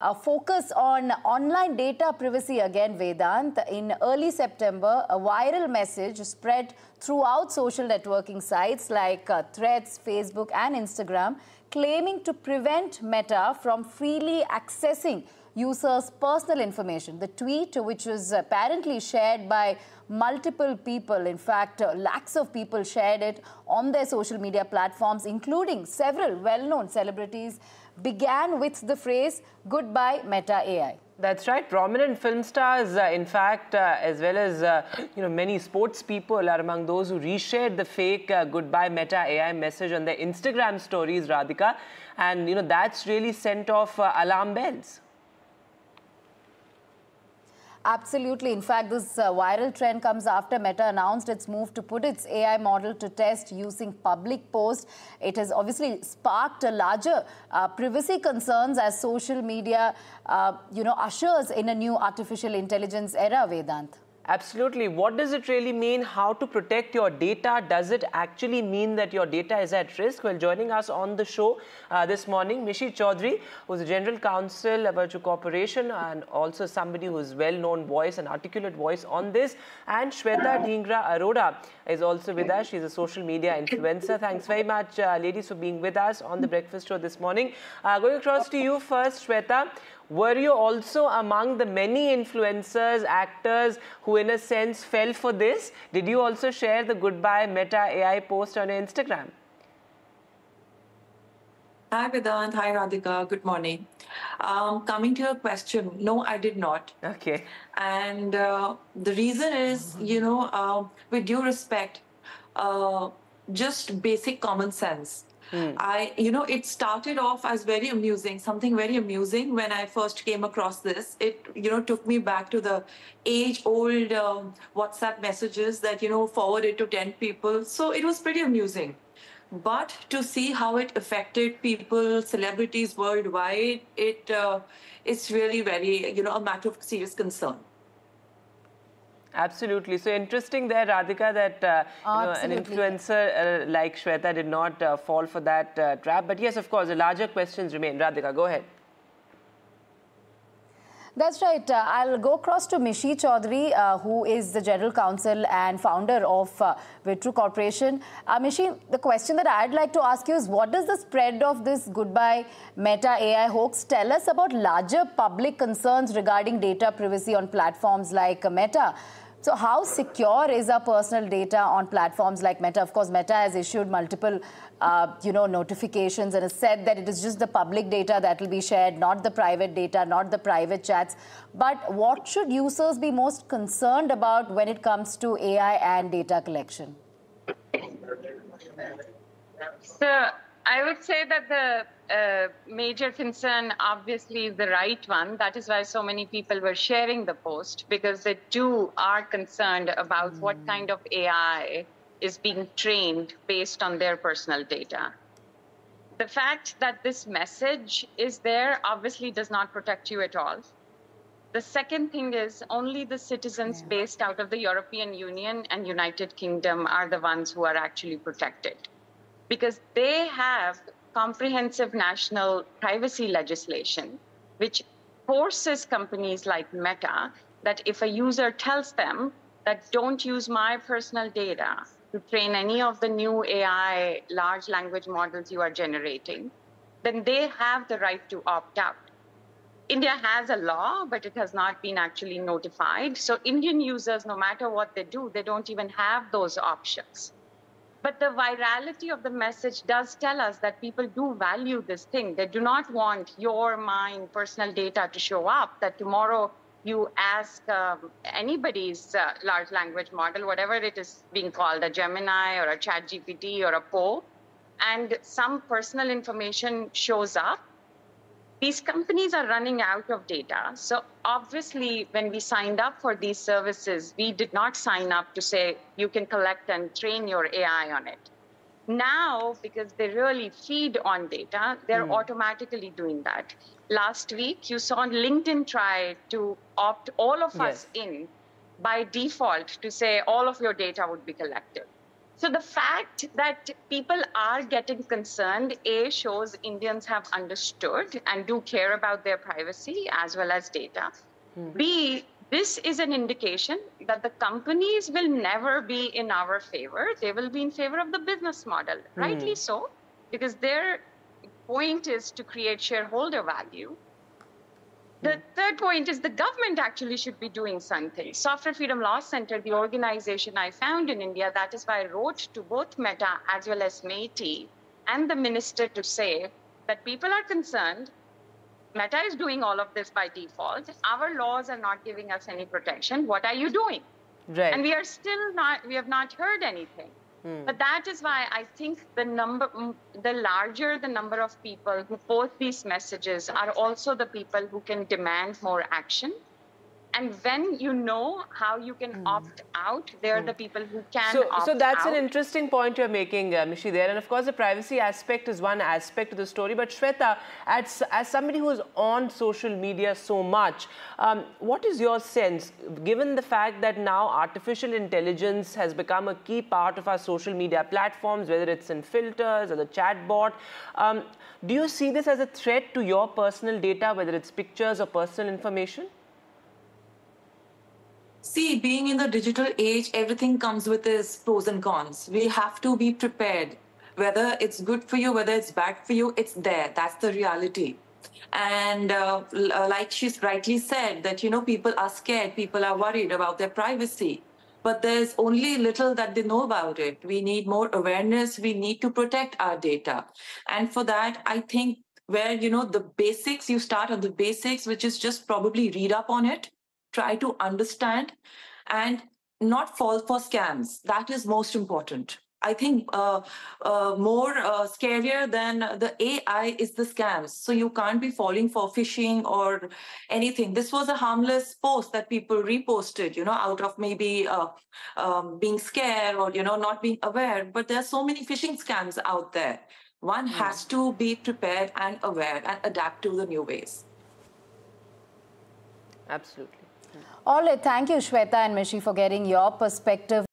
Focus on online data privacy again, Vedant. In early September, a viral message spread throughout social networking sites like Threads, Facebook, and Instagram, claiming to prevent Meta from freely accessing users' personal information. The tweet, which was apparently shared by multiple people, in fact, lakhs of people shared it on their social media platforms, including several well-known celebrities, began with the phrase, "Goodbye Meta AI." That's right. Prominent film stars, in fact, as well as many sports people are among those who reshared the fake "Goodbye Meta AI" message on their Instagram stories, Radhika, and that's really sent off alarm bells. Absolutely. In fact, this viral trend comes after Meta announced its move to put its AI model to test using public posts. It has obviously sparked a larger privacy concerns as social media, ushers in a new artificial intelligence era, Vedant. Absolutely. What does it really mean? How to protect your data? Does it actually mean that your data is at risk? Well, joining us on the show this morning, Mishi Chaudhary, who's the General Counsel of Virtu Corporation and also somebody who's well-known voice and articulate voice on this. And Shweta Dhingra Arora is also with us. She's a social media influencer. Thanks very much, ladies, for being with us on the breakfast show this morning. Going across to you first, Shweta. Were you also among the many influencers, actors who in a sense fell for this? Did you also share the "Goodbye Meta AI" post on your Instagram? Hi Vedant, hi Radhika, good morning. Coming to your question, no, I did not. Okay. And the reason is, with due respect, just basic common sense. It started off as very amusing, something very amusing when I first came across this. It, took me back to the age-old WhatsApp messages that, forwarded to 10 people. So it was pretty amusing. But to see how it affected people, celebrities worldwide, it's really very, a matter of serious concern. Absolutely. So interesting there, Radhika, that an influencer like Shweta did not fall for that trap. But yes, of course, the larger questions remain. Radhika, go ahead. That's right. I'll go across to Mishi Chaudhary, who is the General Counsel and founder of Virtu Corporation. Mishi, the question that I'd like to ask you is, what does the spread of this "Goodbye Meta AI" hoax tell us about larger public concerns regarding data privacy on platforms like Meta? So how secure is our personal data on platforms like Meta? Of course, Meta has issued multiple, notifications and has said that it is just the public data that will be shared, not the private data, not the private chats. But what should users be most concerned about when it comes to AI and data collection? So I would say that the major concern obviously is the right one. That is why so many people were sharing the post, because they too are concerned about what kind of AI is being trained based on their personal data. The fact that this message is there obviously does not protect you at all. The second thing is only the citizens based out of the European Union and United Kingdom are the ones who are actually protected, because they have comprehensive national privacy legislation, which forces companies like Meta that if a user tells them that don't use my personal data to train any of the new AI large language models you are generating, then they have the right to opt out. India has a law, but it has not been actually notified. So Indian users, no matter what they do, they don't even have those options. But the virality of the message does tell us that people do value this thing. They do not want your, mine, personal data to show up, that tomorrow you ask anybody's large language model, whatever it is being called, a Gemini or a ChatGPT or a Poe, and some personal information shows up. These companies are running out of data. So obviously, when we signed up for these services, we did not sign up to say you can collect and train your AI on it. Now, because they really feed on data, they're automatically doing that. Last week, you saw LinkedIn try to opt all of us in by default to say all of your data would be collected. So the fact that people are getting concerned, A, shows Indians have understood and do care about their privacy as well as data. B, this is an indication that the companies will never be in our favor. They will be in favor of the business model, rightly so, because their point is to create shareholder value. The third point is the government actually should be doing something. Software Freedom Law Center, the organization I found in India, that is why I wrote to both Meta as well as MeitY and the minister to say that people are concerned. Meta is doing all of this by default. Our laws are not giving us any protection. What are you doing? Right. And we have not heard anything. But that is why I think the larger the number of people who post these messages are also the people who can demand more action. And when you know how you can opt out, they're the people who can opt out. So that's an interesting point you're making, Mishi, there. And of course, the privacy aspect is one aspect of the story. But Shweta, as somebody who's on social media so much, what is your sense, given the fact that now artificial intelligence has become a key part of our social media platforms, whether it's in filters or the chatbot, do you see this as a threat to your personal data, whether it's pictures or personal information? See, being in the digital age, everything comes with its pros and cons. We have to be prepared. Whether it's good for you, whether it's bad for you, it's there. That's the reality. And like she's rightly said, that, you know, people are scared, people are worried about their privacy. But there's only little that they know about it. We need more awareness. We need to protect our data. And for that, I think where, you know, the basics, you start on the basics, which is just probably read up on it, try to understand, and not fall for scams. That is most important. I think more scarier than the AI is the scams. So you can't be falling for phishing or anything. This was a harmless post that people reposted, you know, out of maybe being scared or, you know, not being aware. But there are so many phishing scams out there. One has to be prepared and aware and adapt to the new ways. Absolutely. All right, thank you, Shweta and Mishi, for getting your perspective.